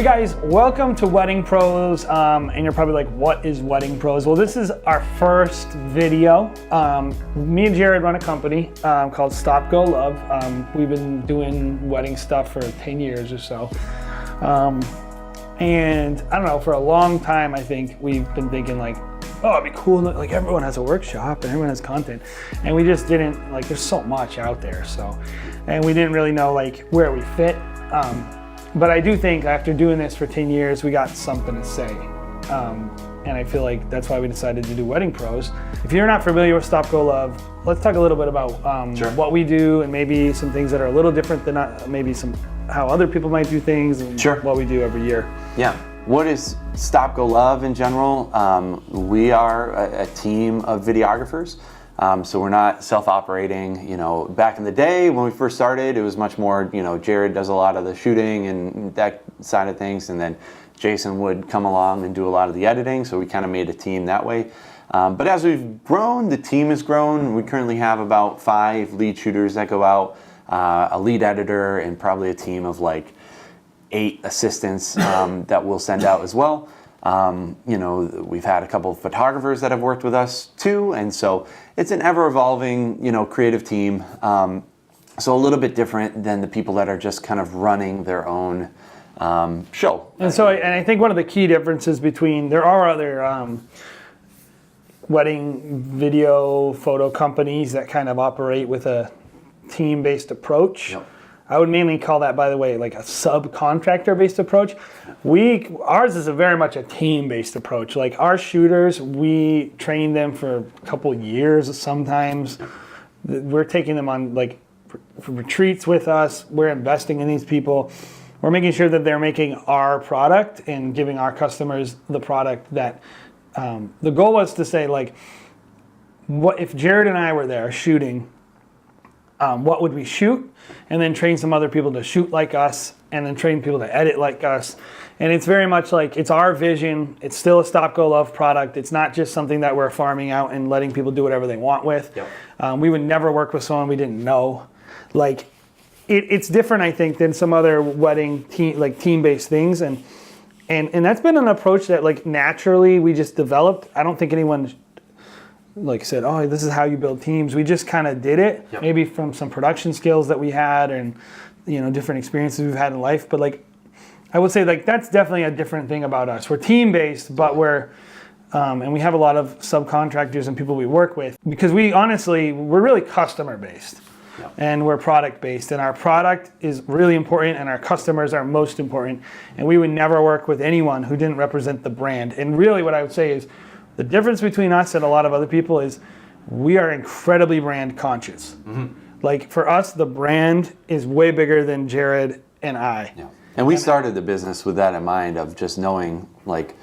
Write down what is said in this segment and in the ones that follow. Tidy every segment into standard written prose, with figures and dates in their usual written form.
Hey guys, welcome to Wedding Pros, and you're probably like, what is Wedding Pros? Well, this is our first video. Me and Jared run a company called Stopgolove. We've been doing wedding stuff for 10 years or so. And I don't know, for a long time, I think we've been thinking like, oh, it'd be cool, like everyone has a workshop and everyone has content. And we just didn't, like, there's so much out there, and we didn't really know like where we fit. But I do think after doing this for 10 years, we got something to say. And I feel like that's why we decided to do Wedding Pros. If you're not familiar with Stopgolove, let's talk a little bit about what we do and maybe some things that are a little different than maybe how other people might do things and what we do every year. Yeah. What is Stopgolove in general? We are a team of videographers. So we're not self-operating. You know, back in the day when we first started, it was much more, you know, Jared does a lot of the shooting and that side of things, and then Jason would come along and do a lot of the editing. So we kind of made a team that way. But as we've grown, the team has grown. We currently have about 5 lead shooters that go out, a lead editor, and probably a team of like 8 assistants that we'll send out as well. You know, we've had a couple of photographers that have worked with us too, and so it's an ever-evolving, you know, creative team. So a little bit different than the people that are just kind of running their own show. And so, and I think one of the key differences there are other wedding video photo companies that kind of operate with a team-based approach. Yep. I would mainly call that, by the way, like a subcontractor-based approach. Ours is very much a team-based approach. Like our shooters, we train them for a couple years sometimes. We're taking them on like retreats with us. We're investing in these people. We're making sure that they're making our product and giving our customers the product that, the goal was to say like, what if Jared and I were there shooting, what would we shoot, and then train some other people to shoot like us, and then train people to edit like us. And it's very much like, it's our vision. It's still a Stopgolove product. It's not just something that we're farming out and letting people do whatever they want with. Yep. We would never work with someone we didn't know. Like, it's different, I think, than some other wedding team-based things. And that's been an approach that like naturally we just developed. I don't think anyone like said, oh, this is how you build teams. We just kind of did it, maybe from some production skills that we had and, you know, different experiences we've had in life. But like, I would say like that's definitely a different thing about us. We're team-based, but and we have a lot of subcontractors and people we work with because we're really customer-based and we're product-based, and our product is really important and our customers are most important. And we would never work with anyone who didn't represent the brand. And really what I would say is, the difference between us and a lot of other people is we are incredibly brand conscious. Mm-hmm. Like for us, the brand is way bigger than Jared and I. Yeah. And we started the business with that in mind, of just knowing like,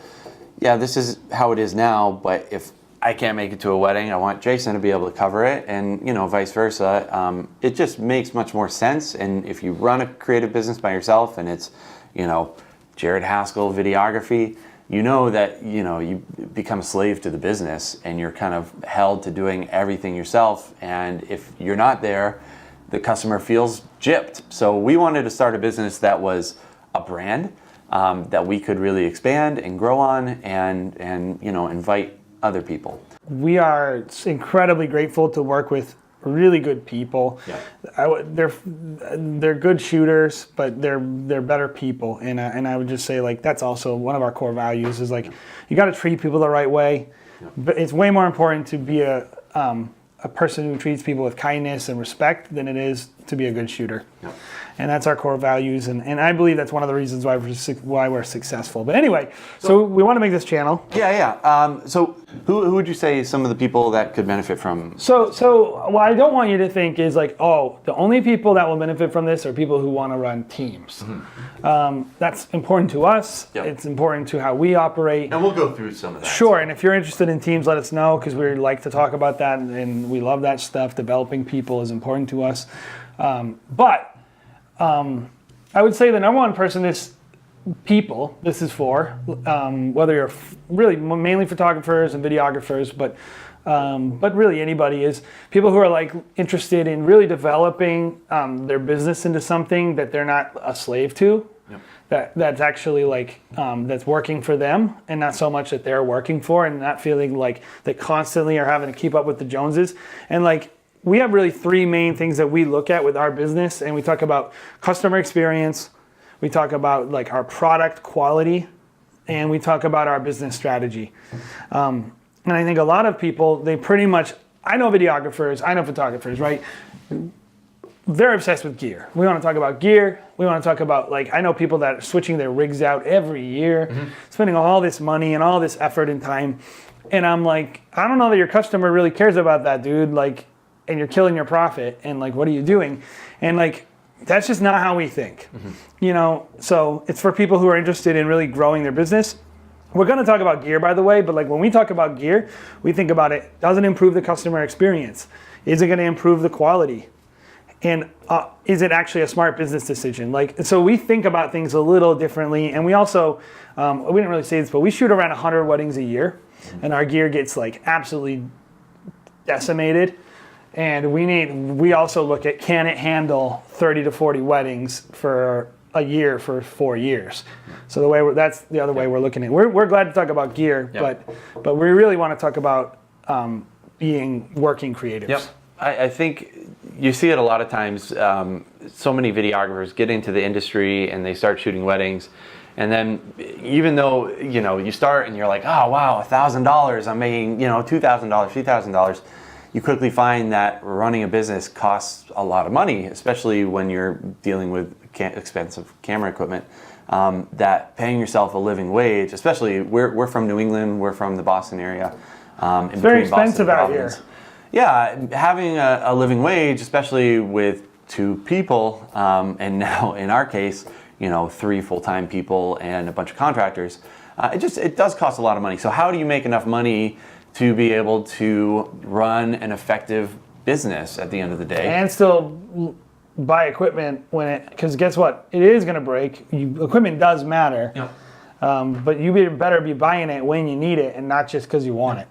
yeah, this is how it is now, but if I can't make it to a wedding, I want Jason to be able to cover it, and you know, vice versa. It just makes much more sense. And if you run a creative business by yourself and it's, you know, Jared Haskell videography, you know that, you know, you become a slave to the business and you're kind of held to doing everything yourself. And if you're not there, the customer feels gypped. So we wanted to start a business that was a brand that we could really expand and grow on and you know, invite other people. We are incredibly grateful to work with really good people. Yeah. They're good shooters, but they're better people. And I would just say like that's also one of our core values is like you got to treat people the right way. Yeah. But it's way more important to be a person who treats people with kindness and respect than it is to be a good shooter. Yeah. And that's our core values, and I believe that's one of the reasons why we're successful. But anyway, so we want to make this channel. Yeah. So who would you say some of the people that could benefit from? So what I don't want you to think is like, oh, the only people that will benefit from this are people who want to run teams. Mm-hmm. That's important to us. Yep. It's important to how we operate. And we'll go through some of that. Sure, and if you're interested in teams, let us know, because we like to talk about that, and we love that stuff. Developing people is important to us. I would say the number one person is people. This is for whether you're really mainly photographers and videographers, but but really anybody is people who are like interested in really developing their business into something that they're not a slave to. That's actually like that's working for them, and not so much that they're working for, and not feeling like they constantly are having to keep up with the Joneses. And like we have really three main things that we look at with our business, and we talk about customer experience, we talk about like our product quality, and we talk about our business strategy. And I think a lot of people, they pretty much, I know videographers, I know photographers, right? They're obsessed with gear. We want to talk about gear. We want to talk about, like, I know people that are switching their rigs out every year, spending all this money and all this effort and time. And I'm like, I don't know that your customer really cares about that, dude. Like, and you're killing your profit. And like, what are you doing? And like, that's just not how we think. You know, so it's for people who are interested in really growing their business. We're going to talk about gear, by the way, but like when we talk about gear, we think about it, does it improve the customer experience? Is it going to improve the quality? And is it actually a smart business decision? Like, so we think about things a little differently. And we also, we didn't really say this, but we shoot around 100 weddings a year, and our gear gets like absolutely decimated. And we also look at, can it handle 30 to 40 weddings for a year for 4 years? So that's the other way we're looking at it. We're glad to talk about gear, but we really want to talk about being working creatives. Yep. I think you see it a lot of times. So many videographers get into the industry and they start shooting weddings, and then even though you start and you're like, oh wow, $1,000, I'm making $2,000, $3,000. You quickly find that running a business costs a lot of money, especially when you're dealing with expensive camera equipment. That paying yourself a living wage, especially we're from New England, we're from the Boston area. It's very expensive out here. Yeah, having a living wage, especially with 2 people, and now in our case, 3 full-time people and a bunch of contractors, it does cost a lot of money. So how do you make enough money to be able to run an effective business at the end of the day? And still buy equipment because guess what? It is going to break. Equipment does matter, but you better be buying it when you need it and not just because you want it.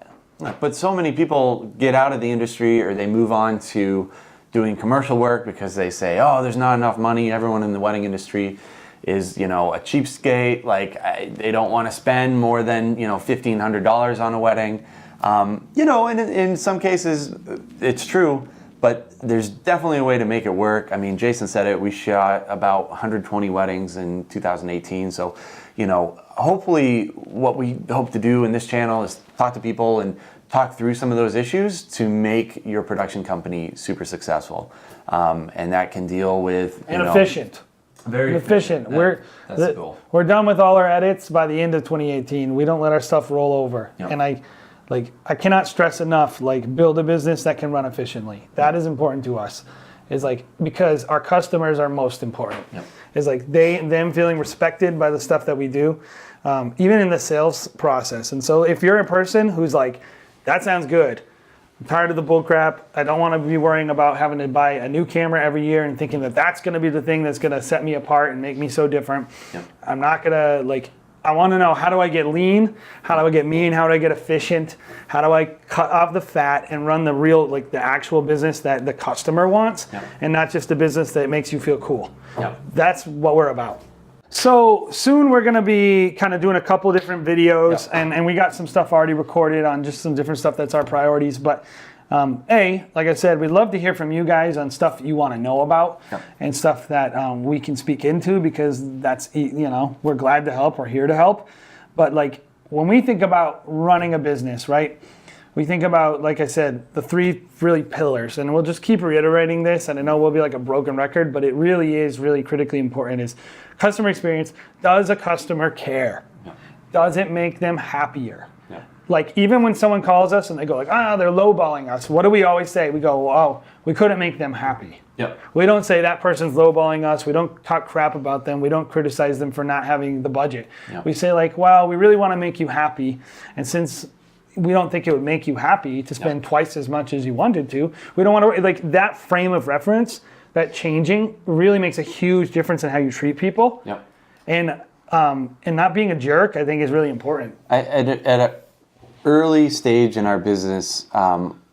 But so many people get out of the industry, or they move on to doing commercial work because they say, oh, there's not enough money. Everyone in the wedding industry is, a cheapskate. Like, they don't want to spend more than, $1,500 on a wedding. And in some cases, it's true, but there's definitely a way to make it work. I mean, Jason said it. We shot about 120 weddings in 2018. So, hopefully what we hope to do in this channel is talk to people and talk through some of those issues to make your production company super successful. And that can deal with... efficient. Very efficient. That's the goal. We're done with all our edits by the end of 2018. We don't let our stuff roll over. Yep. And I cannot stress enough, build a business that can run efficiently. That is important to us. Is because our customers are most important. Yep. Is them feeling respected by the stuff that we do, even in the sales process. And so if you're a person who's like, that sounds good, I'm tired of the bull crap, I don't want to be worrying about having to buy a new camera every year and thinking that that's going to be the thing that's going to set me apart and make me so different. Yep. I'm not going to I want to know, how do I get lean? How do I get mean? How do I get efficient? How do I cut off the fat and run the real, the actual business that the customer wants, and not just a business that makes you feel cool? Yep. That's what we're about. So soon we're going to be kind of doing a couple different videos, and we got some stuff already recorded on just some different stuff that's our priorities. But like I said, we'd love to hear from you guys on stuff you want to know about, and stuff that we can speak into, because that's, we're glad to help. We're here to help. But when we think about running a business, right, we think about, like I said, the 3 really pillars, and we'll just keep reiterating this, and I know we'll be like a broken record, but it really is really critically important, is customer experience. Does a customer care? Does it make them happier? Even when someone calls us and they go they're lowballing us, what do we always say? We go, oh, we couldn't make them happy. Yep. We don't say that person's lowballing us. We don't talk crap about them. We don't criticize them for not having the budget. Yep. We say we really want to make you happy. And since we don't think it would make you happy to spend twice as much as you wanted to, we don't want to, that frame of reference, that changing really makes a huge difference in how you treat people. Yep. And not being a jerk, I think, is really important. early stage in our business,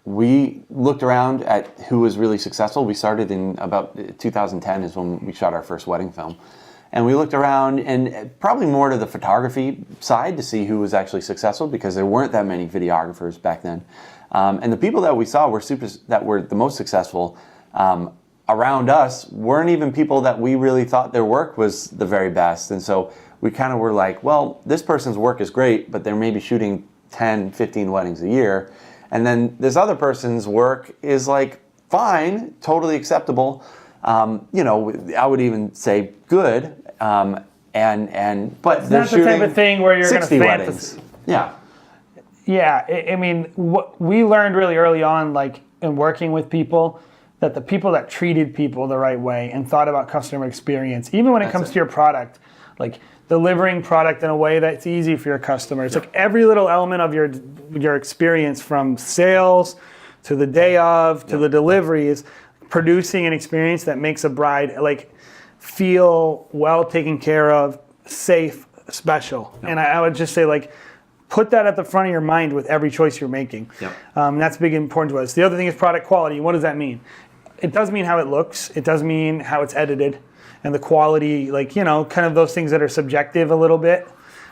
we looked around at who was really successful. We started in about 2010 is when we shot our first wedding film. And we looked around, and probably more to the photography side to see who was actually successful, because there weren't that many videographers back then. And the people that we saw that were the most successful around us weren't even people that we really thought their work was the very best. And so we kind of were like, well, this person's work is great, but they're maybe shooting 10, 15 weddings a year. And then this other person's work is like fine, totally acceptable. You know, I would even say good. But it's they're not the shooting type of thing where you're going to 60 weddings. Yeah. Yeah, I mean, what we learned really early on, like in working with people, that the people that treated people the right way and thought about customer experience, even when it comes to your product, like delivering product in a way that's easy for your customers. Like every little element of your experience, from sales to the day of to the delivery, is producing an experience that makes a bride like feel well taken care of, safe, special. And I would just say, like, put that at the front of your mind with every choice you're making. That's big and important to us. The other thing is product quality. What does that mean? It does mean how it looks. It does mean how it's edited. And the quality, like, you know, kind of those things that are subjective a little bit,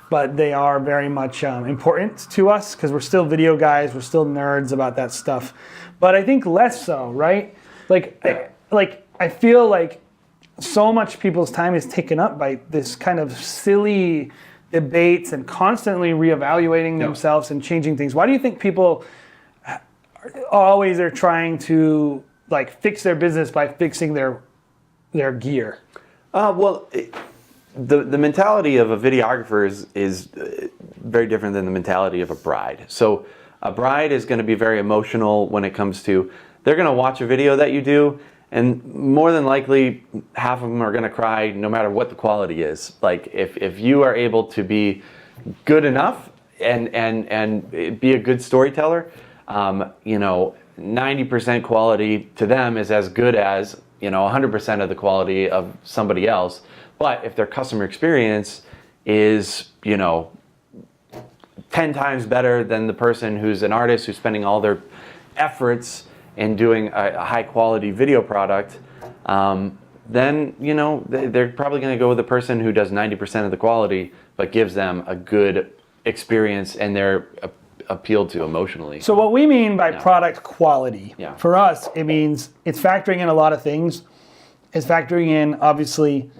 but they are very much important to us, because we're still video guys, we're still nerds about that stuff. But I think less so, right? I feel like so much people's time is taken up by this kind of silly debates and constantly reevaluating themselves and changing things. Why do you think people always are trying to like fix their business by fixing their gear? The mentality of a videographer is very different than the mentality of a bride. So a bride is going to be very emotional when it comes to, they're going to watch a video that you do, and more than likely half of them are going to cry no matter what the quality is. Like if you are able to be good enough and be a good storyteller, you know, 90% quality to them is as good as, you know, 100% of the quality of somebody else. But if their customer experience is, you know, 10 times better than the person who's an artist who's spending all their efforts in doing a high quality video product, then, you know, they're probably going to go with the person who does 90% of the quality but gives them a good experience and they're appealed to emotionally. So what we mean by product quality, for us, it means it's factoring in a lot of things. It's factoring in, obviously,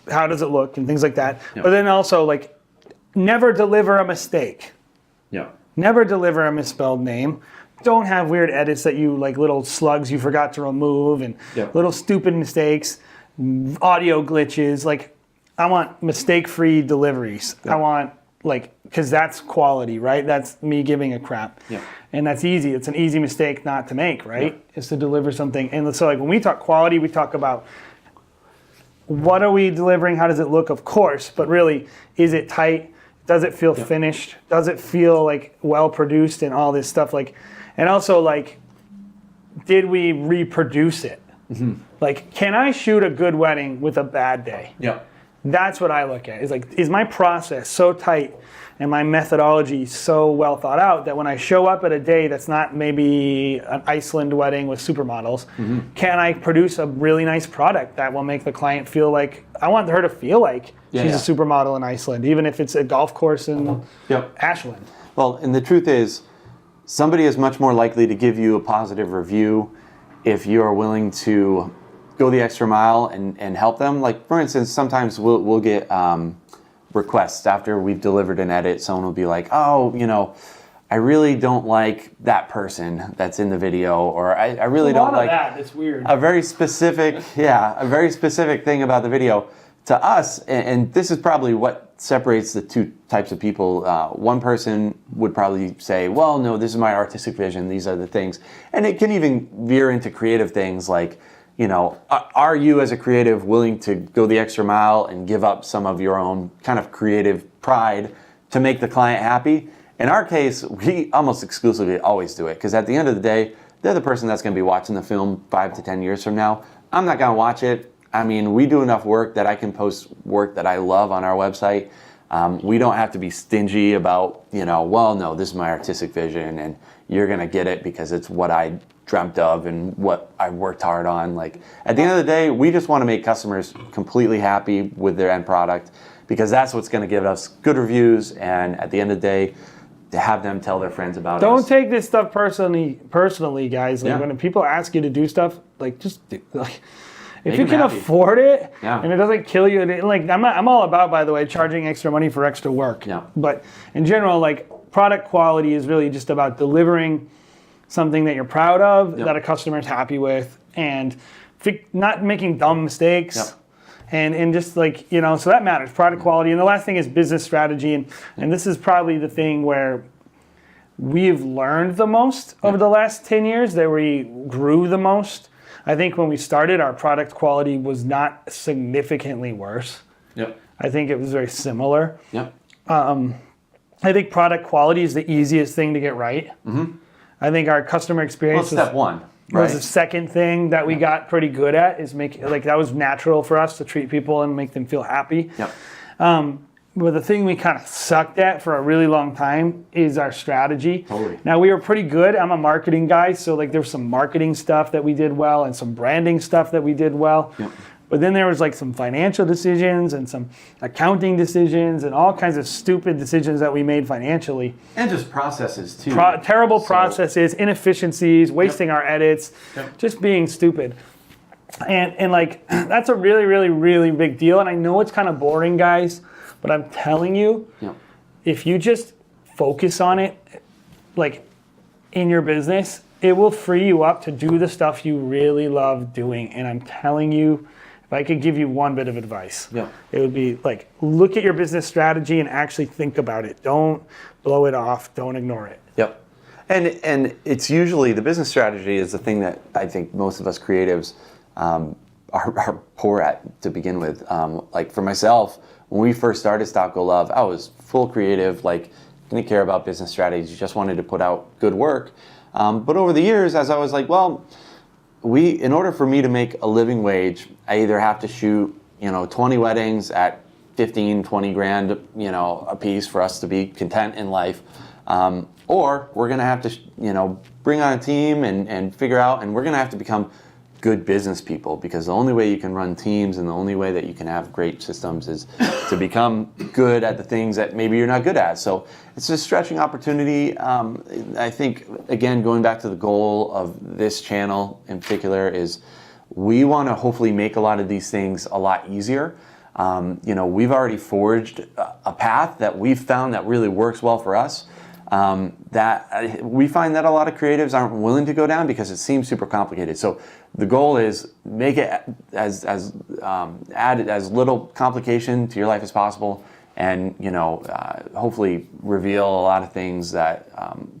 how does it look and things like that. But then also, like, never deliver a mistake. Never deliver a misspelled name. Don't have weird edits that you, like little slugs you forgot to remove and little stupid mistakes, audio glitches. Like, I want mistake-free deliveries. I want, like, because that's quality, right? That's me giving a crap. And that's easy. It's an easy mistake not to make, right? Is to deliver something. And so, like, when we talk quality, we talk about what are we delivering? How does it look? Of course. But really, is it tight? Does it feel finished? Does it feel, like, well-produced and all this stuff? Like, and also, like, did we reproduce it? Like, can I shoot a good wedding with a bad day? That's what I look at. Is like, is my process so tight and my methodology so well thought out that when I show up at a day that's not maybe an Iceland wedding with supermodels, can I produce a really nice product that will make the client feel like, I want her to feel like she's a supermodel in Iceland, even if it's a golf course in Ashland. Well, and the truth is, somebody is much more likely to give you a positive review if you are willing to go the extra mile and help them. Like, for instance, sometimes we'll get requests after we've delivered an edit. Someone will be like, oh, you know, I really don't like that person that's in the video, or I really don't like that. It's weird. A very specific, a very specific thing about the video. To us, and this is probably what separates the two types of people. One person would probably say, well, no, this is my artistic vision. These are the things. And it can even veer into creative things like, you know, are you as a creative willing to go the extra mile and give up some of your own kind of creative pride to make the client happy? In our case, we almost exclusively always do it, because at the end of the day, they're the person that's going to be watching the film 5 to 10 years from now. I'm not going to watch it. I mean, we do enough work that I can post work that I love on our website. We don't have to be stingy about, well, no, this is my artistic vision and you're going to get it because it's what I dreamt of and what I worked hard on. Like, at the end of the day, we just want to make customers completely happy with their end product, because that's what's going to give us good reviews, and at the end of the day, to have them tell their friends about us. Don't take this stuff personally, guys. Like, Yeah. when people ask you to do stuff, like, just do, like, if Make you them can happy. afford it, Yeah. and it doesn't kill you, like, I'm all about, by the way, charging extra money for extra work. Yeah. But in general, like, product quality is really just about delivering something that you're proud of, Yep. that a customer is happy with, and not making dumb mistakes. Yep. And just like, so that matters, product quality. And the last thing is business strategy. And this is probably the thing where we've learned the most over the last 10 years, that we grew the most. I think when we started, our product quality was not significantly worse. Yep. I think it was very similar. Yep. I think product quality is the easiest thing to get right. Mm-hmm. I think our customer Well, experience step one. was the Right. second thing that we got pretty good at, is that was natural for us to treat people and make them feel happy. Yep. But the thing we kind of sucked at for a really long time is our strategy. Totally. Now, we were pretty good. I'm a marketing guy, so like there was some marketing stuff that we did well and some branding stuff that we did well. Yep. But then there was like some financial decisions and some accounting decisions and all kinds of stupid decisions that we made financially. And just processes too. Terrible So- processes, inefficiencies, wasting our edits, just being stupid. And like, that's a really, really, really big deal. And I know it's kind of boring, guys, but I'm telling you, Yep. if you just focus on it, like in your business, it will free you up to do the stuff you really love doing. And I'm telling you, if I could give you one bit of advice, Yeah. it would be like, look at your business strategy and actually think about it. Don't blow it off. Don't ignore it. Yep. And it's usually, the business strategy is the thing that I think most of us creatives are poor at to begin with. Like for myself, when we first started Stopgolove, I was full creative, like didn't care about business strategies, just wanted to put out good work. But over the years, as I was like, well, in order for me to make a living wage, I either have to shoot, 20 weddings at 15, 20 grand, a piece for us to be content in life. Or we're going to have to, bring on a team and figure out, and we're going to have to become good business people, because the only way you can run teams and the only way that you can have great systems is to become good at the things that maybe you're not good at. So it's a stretching opportunity. I think, again, going back to the goal of this channel in particular, is we want to hopefully make a lot of these things a lot easier. We've already forged a path that we've found that really works well for us. That we find that a lot of creatives aren't willing to go down because it seems super complicated. So the goal is make it add as little complication to your life as possible, and hopefully reveal a lot of things that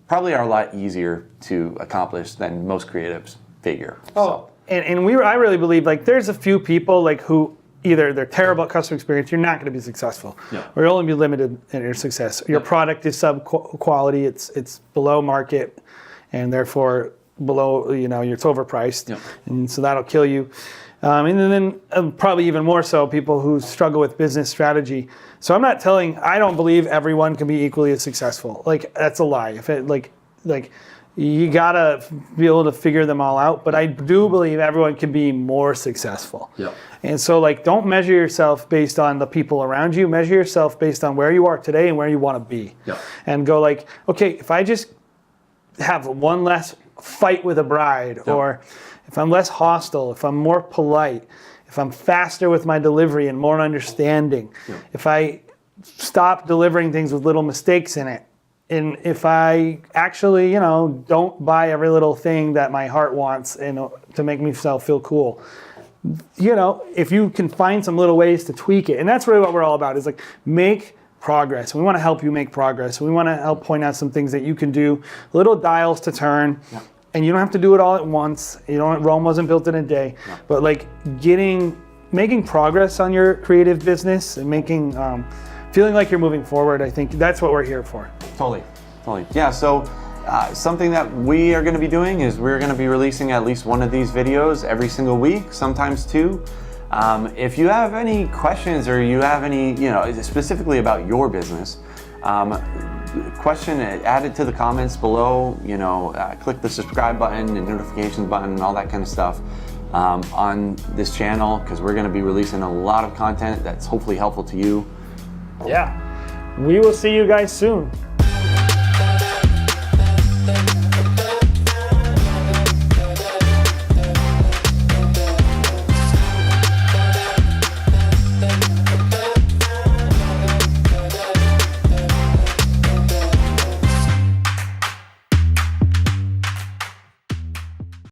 probably are a lot easier to accomplish than most creatives figure. Oh, and I really believe, like, there's a few people like who either they're terrible at customer experience, you're not going to be successul, or you'll only be limited in your success. Your product is sub quality, it's below market, and therefore below, it's overpriced, and so that'll kill you. And then probably even more so, people who struggle with business strategy. So I don't believe everyone can be equally as successful. Like, that's a lie. If it like you gotta be able to figure them all out. But I do believe everyone can be more successful. Yeah. And so, like, don't measure yourself based on the people around you. Measure yourself based on where you are today and where you want to be. Yeah. And go like, okay, if I just have one less fight with a bride, or if I'm less hostile, if I'm more polite, if I'm faster with my delivery and more understanding, if I stop delivering things with little mistakes in it, and if I actually, don't buy every little thing that my heart wants to make myself feel cool, if you can find some little ways to tweak it, and that's really what we're all about, is like, make progress. We want to help you make progress. We want to help point out some things that you can do, little dials to turn, and you don't have to do it all at once. Rome wasn't built in a day, but like making progress on your creative business and feeling like you're moving forward. I think that's what we're here for. Totally. Yeah, so something that we are going to be doing is we're going to be releasing at least one of these videos every single week, sometimes two. If you have any questions or you have any, specifically about your business, question, add it to the comments below, click the subscribe button and notifications button and all that kind of stuff on this channel, because we're going to be releasing a lot of content that's hopefully helpful to you. Yeah, we will see you guys soon.